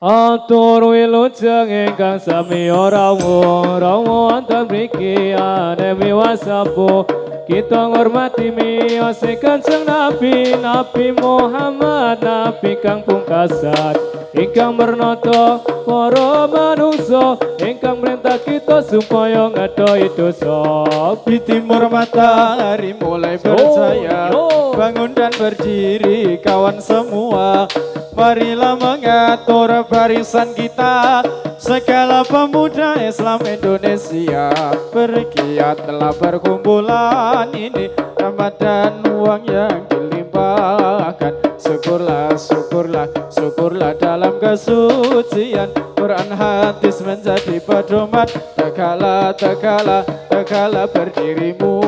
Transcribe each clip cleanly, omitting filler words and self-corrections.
Atur wilujeng ingkang sami rawu wonten mriki ane miwasapu kita ngurmati miyos Kanjeng Nabi Nabi Muhammad Nabi kang pungkasan ingkang mernata para manungsa ingkang merintah kita supaya ngadoi dosa. Di timur matahari mulai bercahaya, bangun dan berdiri kawan semua. Marilah mengatur barisan kita, segala pemuda Islam Indonesia. Bergiatlah berkumpulan ini, Ramadan uang yang dilimpahkan. Syukurlah, syukurlah, syukurlah dalam kesucian. Quran hadis menjadi pedoman. Tegaklah, tegaklah, tegaklah berdirimu.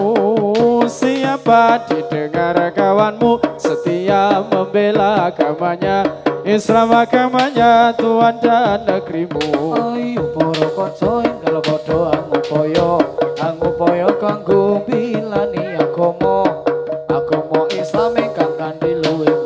Siapa didengar kawanmu setia membela agamanya, Islam agamanya, Tuhan dan negerimu. Ayo para kanca enggal padha angupaya kanggo bilani agama Islam ingkang kanthi luwih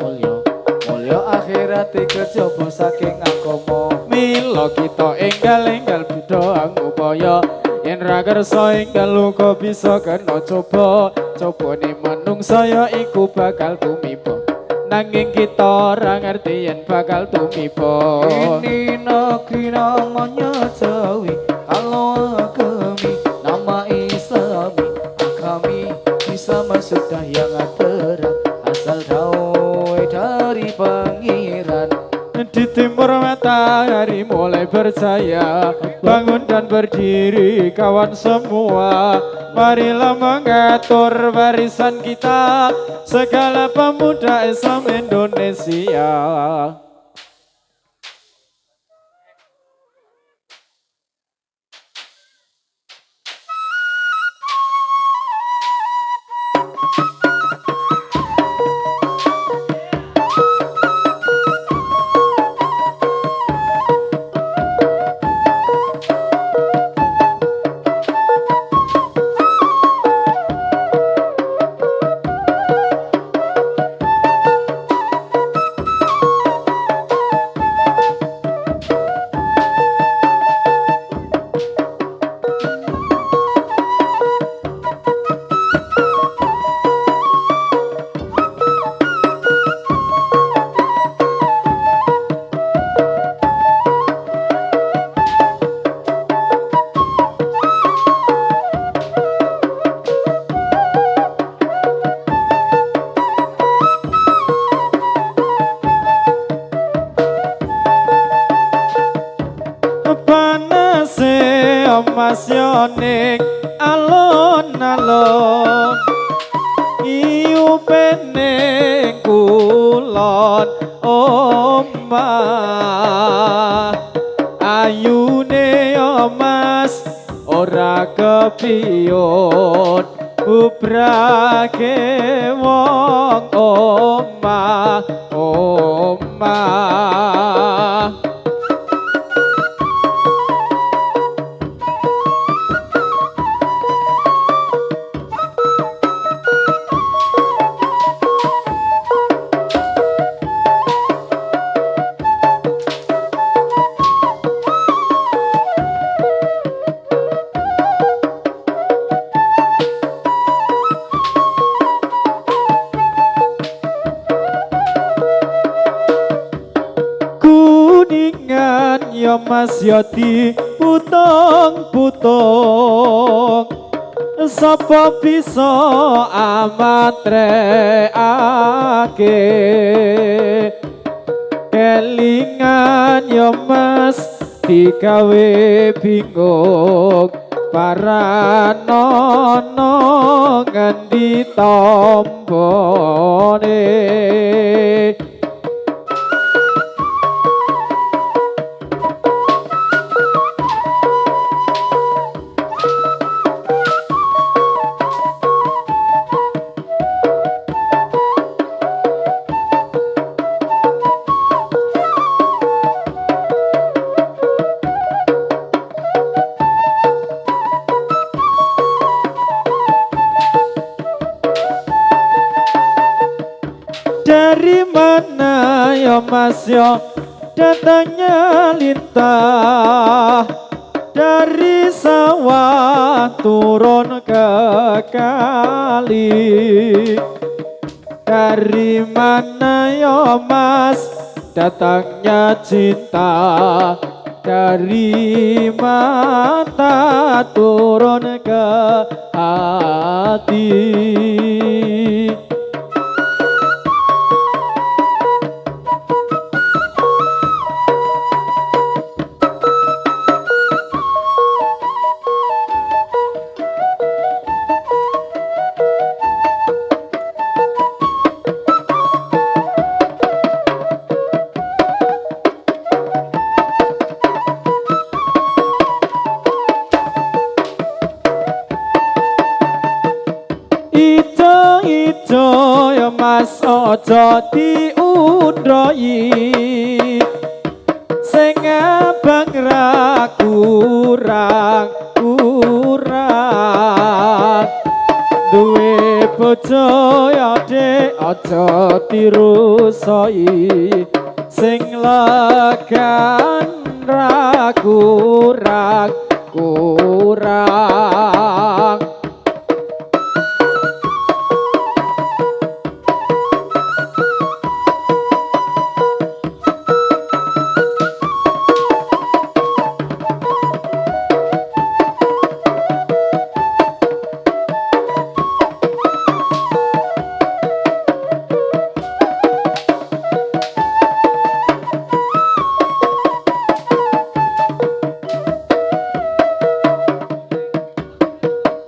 mulya akhirat kejaba saking agama. Mila kita enggal budha angupaya, yen ra kersa enggal uga bisa kena coba. Cobane manungsa ya iku bakal tumiba, nanging kita ora ngerti yen bakal tumiba. Ini negeri namanya Jawi, kalau agami nama Islami, agami bisa masuk yang terang asal dawe dari pengiran. Di timur matahari mulai bercahaya, bangun dan berdiri kawan semua. Marilah mengatur barisan kita, segala pemuda Islam Indonesia. Mas yoning alon-alon iu pening kulon omah ayune mas ora kepiyut bubrake wong omah ya mas ya diputong-putong sapa bisa amatreake kelingan ya mas digawe bingung para nono ngendi tombone. Dari mana ya mas ya datangnya lintah dari sawah turun ke kali. Dari mana ya mas datangnya cinta, dari mata turun ke hati. Ijo ya mas ojo diundoi, sing abang ra kurang duwe bojo ya dek ojo dirusoi, sing legan ra kurang.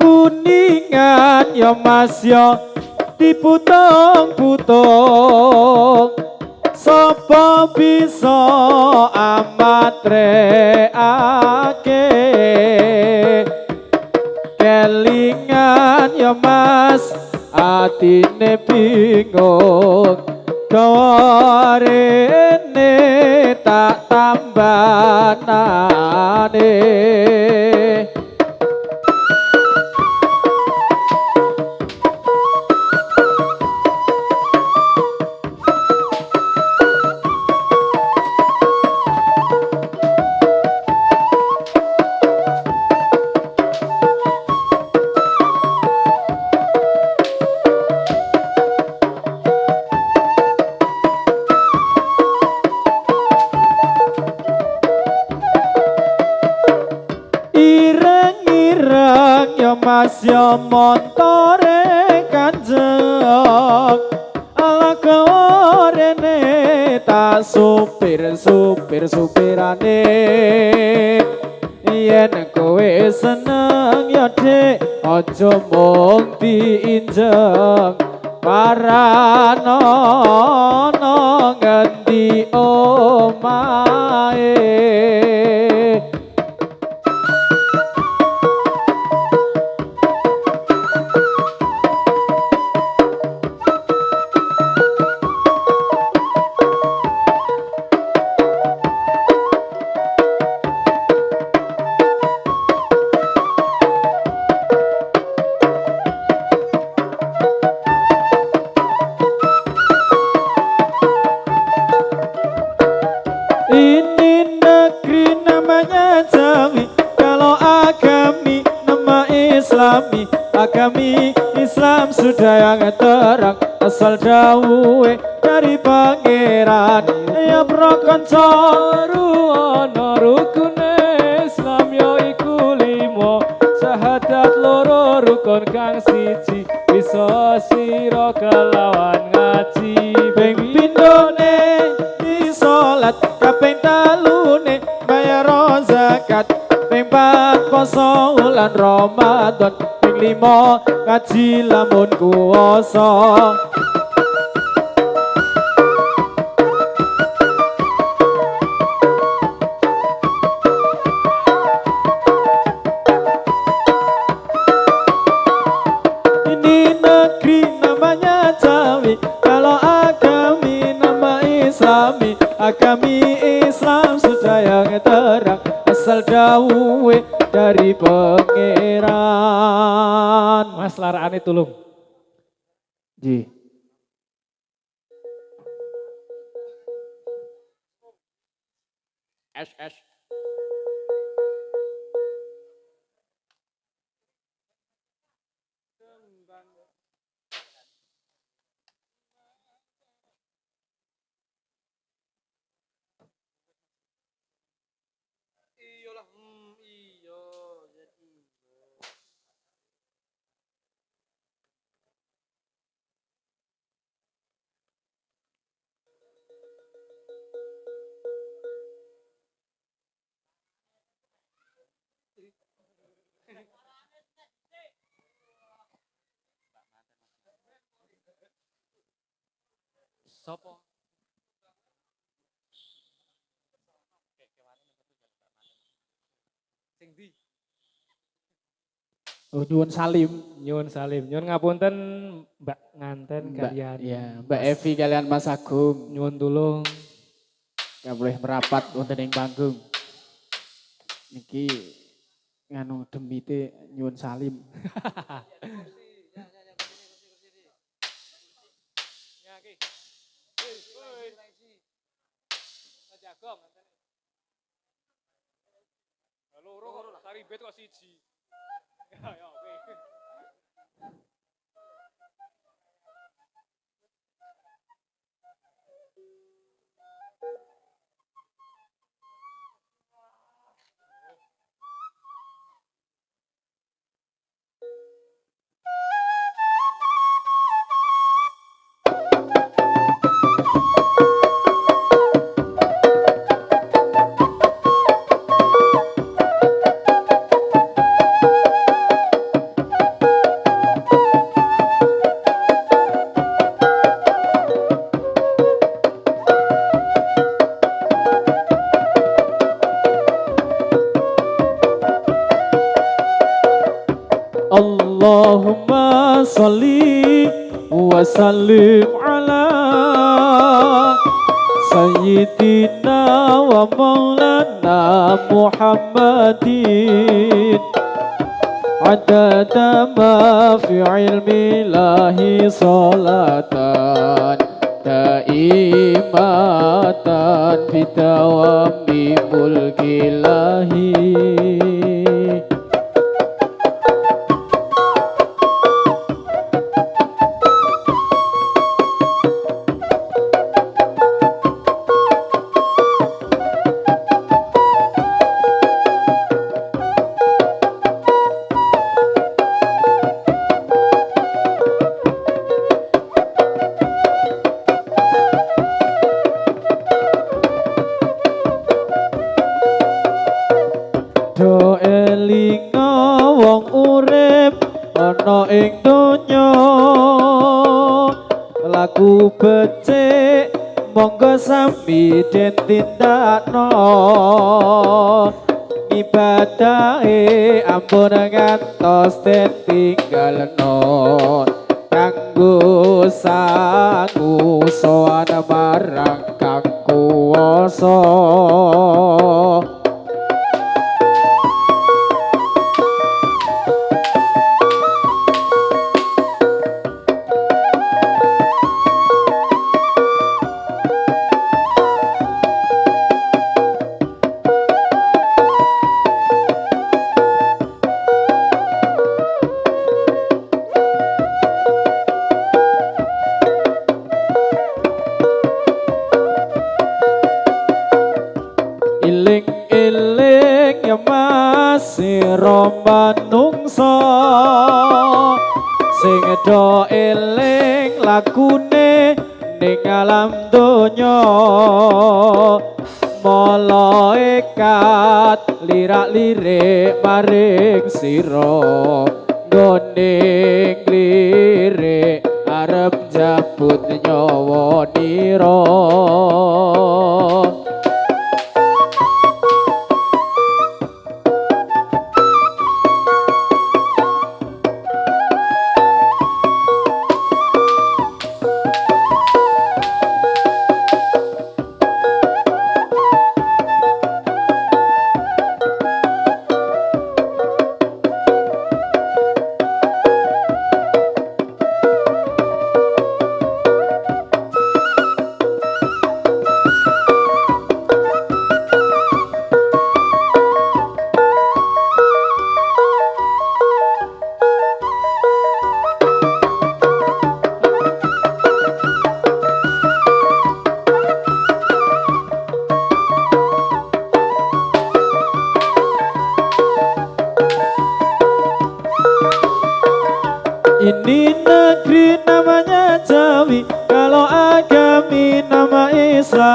Kuningan ya mas ya diputung-putung, sapa bisa amatreake. Kelingan ya mas atine bingung, gawarene tak tambanane. Ireng-ireng ya mas ya montore kanjeng, ala kawarene tak supirane. Yen kowe seneng ya dek ojo mung diinjeng, paranono ngendi omahe. Ini negeri namanya Jawi, kalau agami nama Islami. Agami Islam sudah yang terang, asal dawuhe dari pangeran. Ya prokonco ruwono rukune Islam ya iku limo, syahadat loro rukun kang siji, bisa sira kelawan ngaji. Ping pindhone salat, kaping telune bayar zakat, ping pat poso wulan Ramadan, ping lima ngaji lamun kuwasa. Ini negeri namanya Jawi, kalau agami nama Islami. Agami Islam sudah yang terang, asal dawuhe dari pangeran. Mas larane tulung. Ji. Es. Sopo? Sing ndi? Oh, nyuwun salim. Nyuwun salim. Nyuwun ngapunten Mbak nganten Mbak, kalian. ya, Mbak Evi kalian Mas Agung. Nyuwun tulung. Gak boleh merapat wonten ing panggung. Niki nganu demite nyuwun salim. Loro saribet kok siji. Ya oke. Allahumma salli wa sallim ala Sayyidina wa maulana Muhammadin Adada ma fi ilmi lahi salatan Daimatan bidawami mulki lahi Do elinga wong urip ana ing donya laku becik monggo sami den tindakno ibadahe ampun ngantos den tinggalno kanggo sangu sowan marang kang kuwasa iling-iling ya masira manungsa sing do eling lakune ning alam donya malaikat lirak-lirik maring sira nggone lirik arep jabut nyawa nira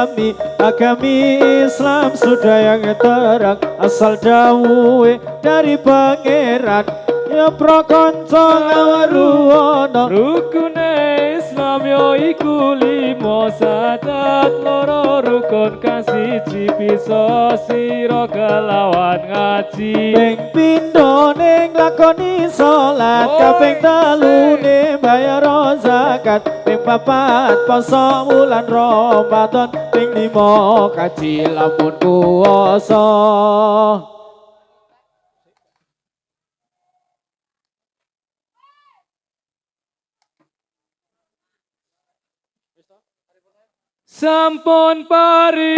islami agami Islam sudah yang terang asal dawuhe dari pangeran ya prakanca ngawaruana Rukune Islam yo iku limo sadat loro rukun kasiji bisa sira kelawan ngaji ping pindho ning lakoni salat kaping telune bayar zakat ping papat poso wulan Ramadan ping limo kaji lamun kuwasa sampun paripurna